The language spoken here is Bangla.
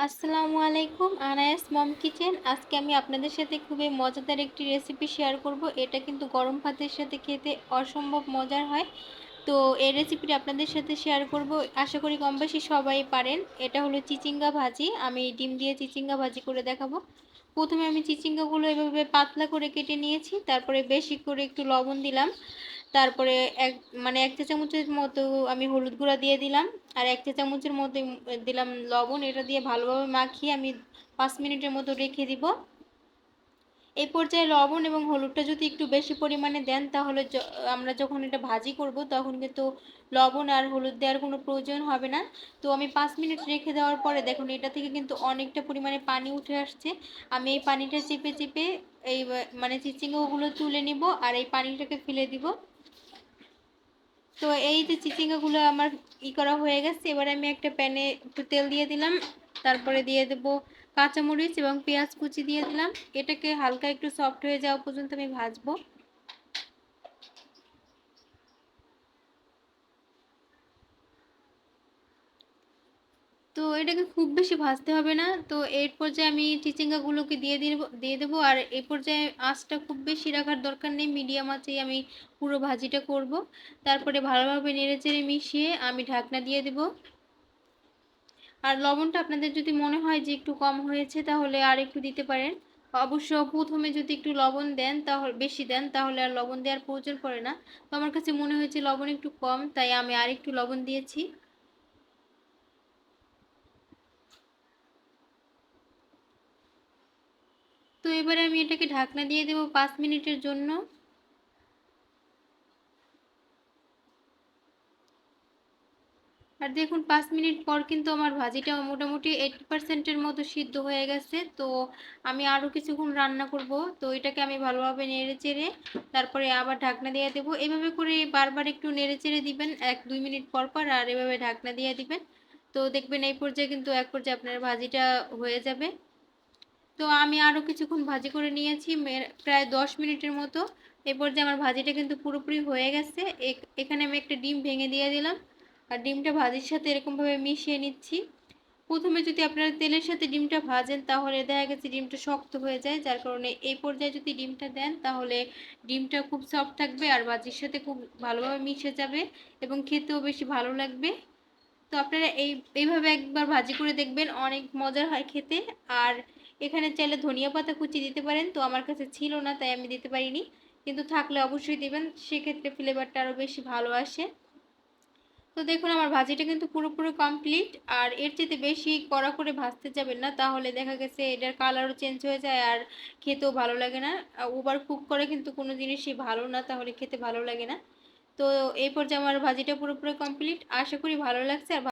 আসসালামু আলাইকুম, আনায়াস মম কিচেন। আজকে আমি আপনাদের সাথে খুবই মজাদার একটি রেসিপি শেয়ার করব। এটা কিন্তু গরম ভাতের সাথে খেতে অসম্ভব মজার হয়। তো এই রেসিপিটি আপনাদের সাথে শেয়ার করব, আশা করি কমবেশি সবাই পারেন। এটা হলো চিচিঙ্গা ভাজি। আমি ডিম দিয়ে চিচিঙ্গা ভাজি করে দেখাবো। প্রথমে আমি চিচিঙ্গাগুলো এভাবে পাতলা করে কেটে নিয়েছি, তারপরে বেশি করে একটু লবণ দিলাম, তারপরে এক চা চামচের মতো আমি হলুদ গুঁড়া দিয়ে দিলাম, আর এক চা চামচের মতো দিলাম লবণ। এটা দিয়ে ভালোভাবে মাখিয়ে আমি 5 মিনিটের মতো রেখে দিব। এই পর্যায়ে লবণ এবং হলুদটা যদি একটু বেশি পরিমাণে দেন, তাহলে আমরা যখন এটা ভাজি করব তখন কিন্তু লবণ আর হলুদ দেওয়ার কোনো প্রয়োজন হবে না। তো আমি 5 মিনিট রেখে দেওয়ার পরে দেখুন এটা থেকে কিন্তু অনেকটা পরিমাণে পানি উঠে আসছে। আমি এই পানিটা চেপে চেপে এই চিচিঙ্গাগুলো তুলে নিব আর এই পানিটাকে ফেলে দিব। তো এই যে চিচিঙ্গাগুলো আমার করা হয়ে গেছে, এবার আমি একটা প্যানে একটু তেল দিয়ে দিলাম, তারপরে দিয়ে দেব কাঁচামরিচ এবং পেঁয়াজ কুচি দিয়ে দিলাম। এটাকে হালকা একটু সফট হয়ে যাওয়া পর্যন্ত আমি ভাজবো। তো এটাকে খুব বেশি ভাজতে হবে না। তো এর পর্যায়ে আমি চিচিঙ্গাগুলোকে দিয়ে দেবো। আর এই পর্যায়ে আঁচটা খুব বেশি রাখার দরকার নেই, মিডিয়াম আঁচেই আমি পুরো ভাজিটা করব। তারপরে ভালোভাবে নেড়েচেড়ে মিশিয়ে আমি ঢাকনা দিয়ে দেবো। আর লবণটা আপনাদের যদি মনে হয় যে একটু কম হয়েছে, তাহলে আর একটু দিতে পারেন। অবশ্য প্রথমে যদি একটু লবণ দেন, তাহলে বেশি দেন, তাহলে আর লবণ দেওয়ার প্রয়োজন পড়ে না। তো আমার কাছে মনে হয়েছে লবণ একটু কম, তাই আমি আর একটু লবণ দিয়েছি। তো এবারে আমি এটাকে ঢাকনা দিয়ে দেবো 5 মিনিটের জন্য। আর দেখুন 5 মিনিট পর কিন্তু আমার ভাজিটা মোটামুটি 80%-এর মতো সিদ্ধ হয়ে গেছে। তো আমি আরও কিছুক্ষণ রান্না করব। তো এটাকে আমি ভালোভাবে নেড়ে চেড়ে তারপরে আবার ঢাকনা দিয়ে দেবো। এভাবে করে বারবার একটু নেড়ে চেড়ে দিবেন 1-2 মিনিট পর পর, আর এভাবে ঢাকনা দিয়ে দিবেন। তো দেখবেন এই পর্যায়ে কিন্তু এক পর্যায়ে আপনার ভাজিটা হয়ে যাবে। তো আমি আরও কিছুক্ষণ ভাজি করে নিয়েছি, প্রায় 10 মিনিটের মতো। এই পর্যায়ে আমার ভাজিটা কিন্তু পুরোপুরি হয়ে গেছে। এখানে আমি একটা ডিম ভেঙে দিয়ে দিলাম, আর ডিমটা ভাজির সাথে এরকমভাবে মিশিয়ে নিচ্ছি। প্রথমে যদি আপনারা তেলের সাথে ডিমটা ভাজেন, তাহলে দেখা গেছে ডিমটা শক্ত হয়ে যায়, যার কারণে এই পর্যায়ে যদি ডিমটা দেন, তাহলে ডিমটা খুব সফট থাকবে আর ভাজির সাথে খুব ভালোভাবে মিশে যাবে এবং খেতেও বেশি ভালো লাগবে। তো আপনারা এইভাবে একবার ভাজি করে দেখবেন, অনেক মজার হয় খেতে। আর এখানে চাইলে ধনিয়া পাতা কুচি দিতে পারেন, তো আমার কাছে ছিল না তাই আমি দিতে পারিনি, কিন্তু থাকলে অবশ্যই দিবেন, সেক্ষেত্রে ফ্লেভারটা আরও বেশি ভালো আসে। তো দেখুন আমার ভাজিটা কিন্তু পুরোপুরি কমপ্লিট। আর এর চেয়ে বেশি কড়া করে ভাজতে যাবেন না, তাহলে দেখা গেছে এটার কালারও চেঞ্জ হয়ে যায় আর খেতেও ভালো লাগে না। ওভার কুক করে কিন্তু কোনো জিনিসই ভালো না, তাহলে খেতে ভালো লাগে না। তো এই পর্যায়ে আমার ভাজিটা পুরোপুরি কমপ্লিট, আশা করি ভালো লাগছে। আর